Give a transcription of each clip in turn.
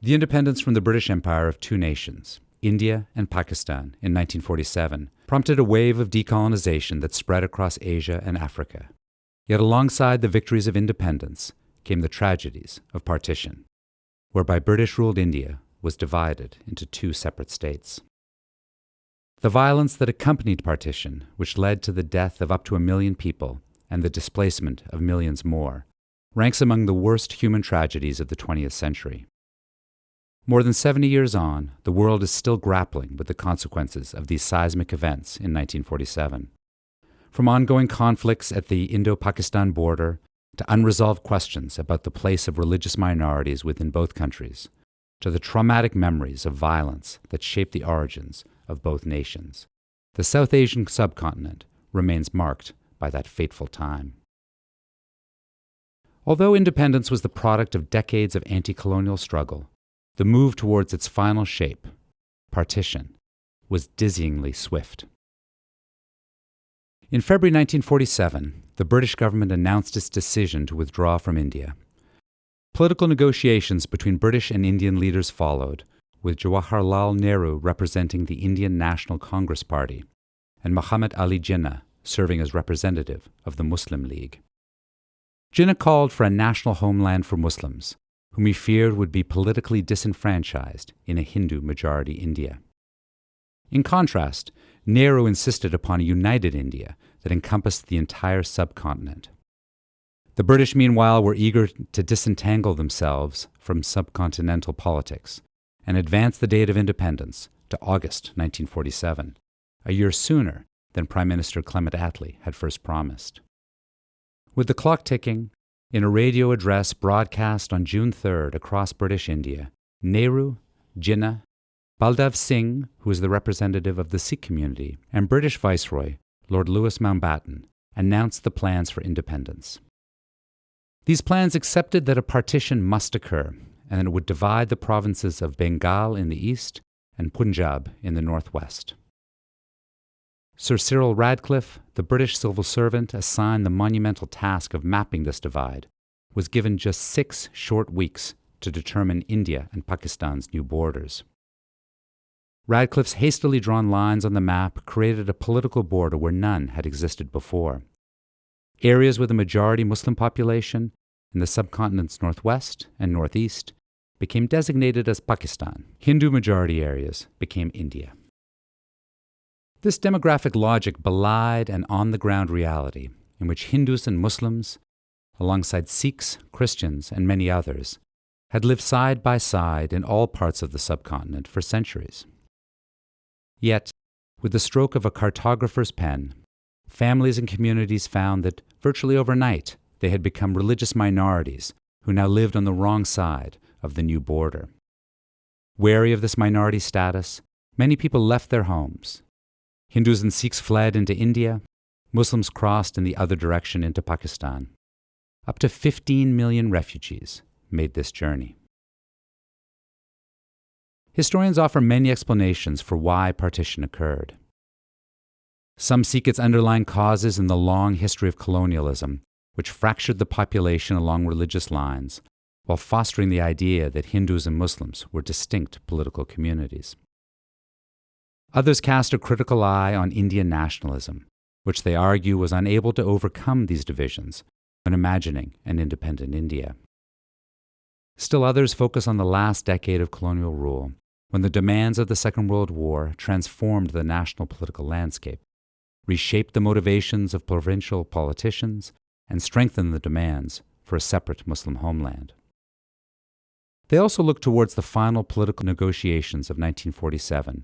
The independence from the British Empire of two nations, India and Pakistan, in 1947, prompted a wave of decolonization that spread across Asia and Africa. Yet alongside the victories of independence came the tragedies of partition, whereby British-ruled India was divided into two separate states. The violence that accompanied partition, which led to the death of up to 1 million people and the displacement of millions more, ranks among the worst human tragedies of the 20th century. More than 70 years on, the world is still grappling with the consequences of these seismic events in 1947. From ongoing conflicts at the Indo-Pakistan border to unresolved questions about the place of religious minorities within both countries, to the traumatic memories of violence that shaped the origins of both nations, the South Asian subcontinent remains marked by that fateful time. Although independence was the product of decades of anti-colonial struggle, the move towards its final shape, partition, was dizzyingly swift. In February 1947, the British government announced its decision to withdraw from India. Political negotiations between British and Indian leaders followed, with Jawaharlal Nehru representing the Indian National Congress Party and Muhammad Ali Jinnah serving as representative of the Muslim League. Jinnah called for a national homeland for Muslims, whom he feared would be politically disenfranchised in a Hindu-majority India. In contrast, Nehru insisted upon a united India that encompassed the entire subcontinent. The British, meanwhile, were eager to disentangle themselves from subcontinental politics and advance the date of independence to August 1947, a year sooner than Prime Minister Clement Attlee had first promised. With the clock ticking, in a radio address broadcast on June 3rd across British India, Nehru, Jinnah, Baldev Singh, who was the representative of the Sikh community, and British Viceroy, Lord Louis Mountbatten, announced the plans for independence. These plans accepted that a partition must occur, and that it would divide the provinces of Bengal in the east and Punjab in the northwest. Sir Cyril Radcliffe, the British civil servant assigned the monumental task of mapping this divide, was given just 6 short weeks to determine India and Pakistan's new borders. Radcliffe's hastily drawn lines on the map created a political border where none had existed before. Areas with a majority Muslim population in the subcontinent's northwest and northeast became designated as Pakistan. Hindu-majority areas became India. This demographic logic belied an on-the-ground reality in which Hindus and Muslims, alongside Sikhs, Christians, and many others, had lived side by side in all parts of the subcontinent for centuries. Yet, with the stroke of a cartographer's pen, families and communities found that virtually overnight they had become religious minorities who now lived on the wrong side of the new border. Wary of this minority status, many people left their homes. Hindus and Sikhs fled into India. Muslims crossed in the other direction into Pakistan. Up to 15 million refugees made this journey. Historians offer many explanations for why partition occurred. Some seek its underlying causes in the long history of colonialism, which fractured the population along religious lines, while fostering the idea that Hindus and Muslims were distinct political communities. Others cast a critical eye on Indian nationalism, which they argue was unable to overcome these divisions when imagining an independent India. Still others focus on the last decade of colonial rule, when the demands of the Second World War transformed the national political landscape, reshaped the motivations of provincial politicians, and strengthened the demands for a separate Muslim homeland. They also look towards the final political negotiations of 1947,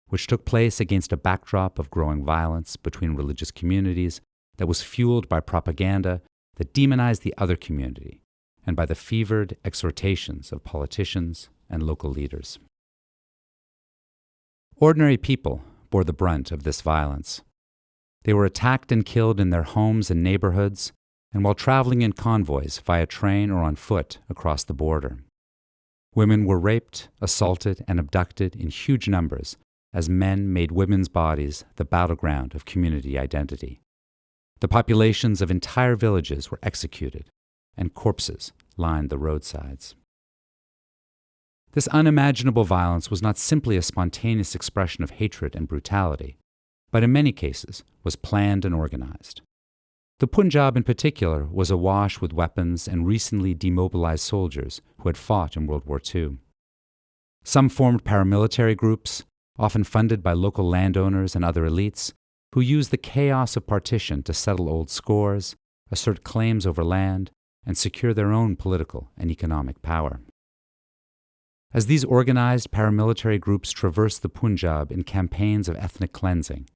which took place against a backdrop of growing violence between religious communities that was fueled by propaganda that demonized the other community and by the fevered exhortations of politicians and local leaders. Ordinary people bore the brunt of this violence. They were attacked and killed in their homes and neighborhoods, and while traveling in convoys via train or on foot across the border. Women were raped, assaulted, and abducted in huge numbers as men made women's bodies the battleground of community identity. The populations of entire villages were executed, and corpses lined the roadsides. This unimaginable violence was not simply a spontaneous expression of hatred and brutality, but in many cases was planned and organized. The Punjab in particular was awash with weapons and recently demobilized soldiers who had fought in World War II. Some formed paramilitary groups, often funded by local landowners and other elites, who used the chaos of partition to settle old scores, assert claims over land, and secure their own political and economic power. As these organized paramilitary groups traversed the Punjab in campaigns of ethnic cleansing,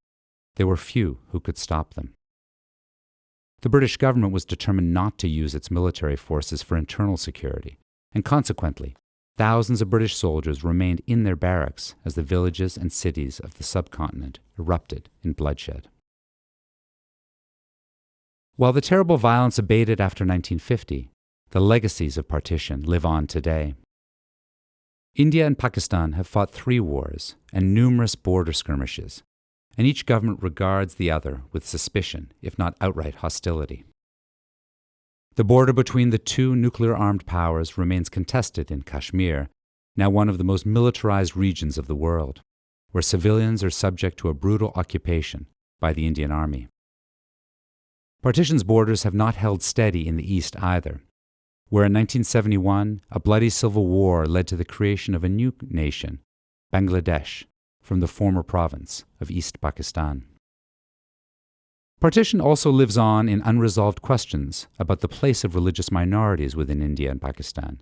there were few who could stop them. The British government was determined not to use its military forces for internal security, and consequently, thousands of British soldiers remained in their barracks as the villages and cities of the subcontinent erupted in bloodshed. While the terrible violence abated after 1950, the legacies of partition live on today. India and Pakistan have fought 3 wars and numerous border skirmishes, and each government regards the other with suspicion, if not outright hostility. The border between the 2 nuclear-armed powers remains contested in Kashmir, now one of the most militarized regions of the world, where civilians are subject to a brutal occupation by the Indian Army. Partition's borders have not held steady in the east either, where in 1971 a bloody civil war led to the creation of a new nation, Bangladesh, from the former province of East Pakistan. Partition also lives on in unresolved questions about the place of religious minorities within India and Pakistan.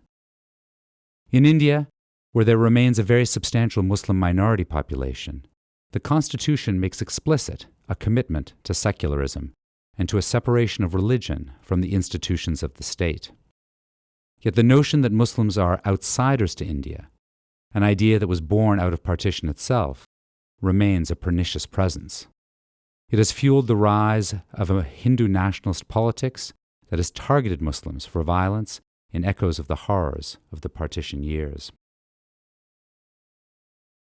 In India, where there remains a very substantial Muslim minority population, the Constitution makes explicit a commitment to secularism and to a separation of religion from the institutions of the state. Yet the notion that Muslims are outsiders to India, an idea that was born out of partition itself, remains a pernicious presence. It has fueled the rise of a Hindu nationalist politics that has targeted Muslims for violence in echoes of the horrors of the partition years.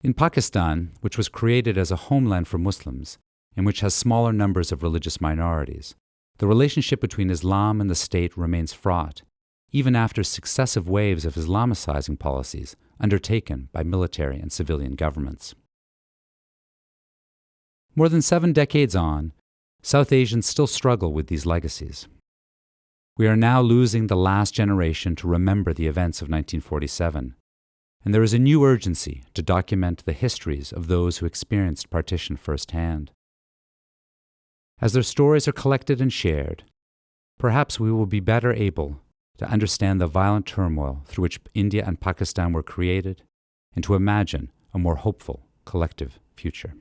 In Pakistan, which was created as a homeland for Muslims, and which has smaller numbers of religious minorities, the relationship between Islam and the state remains fraught, even after successive waves of Islamicizing policies undertaken by military and civilian governments. More than 7 decades on, South Asians still struggle with these legacies. We are now losing the last generation to remember the events of 1947, and there is a new urgency to document the histories of those who experienced partition firsthand. As their stories are collected and shared, perhaps we will be better able to understand the violent turmoil through which India and Pakistan were created, and to imagine a more hopeful collective future.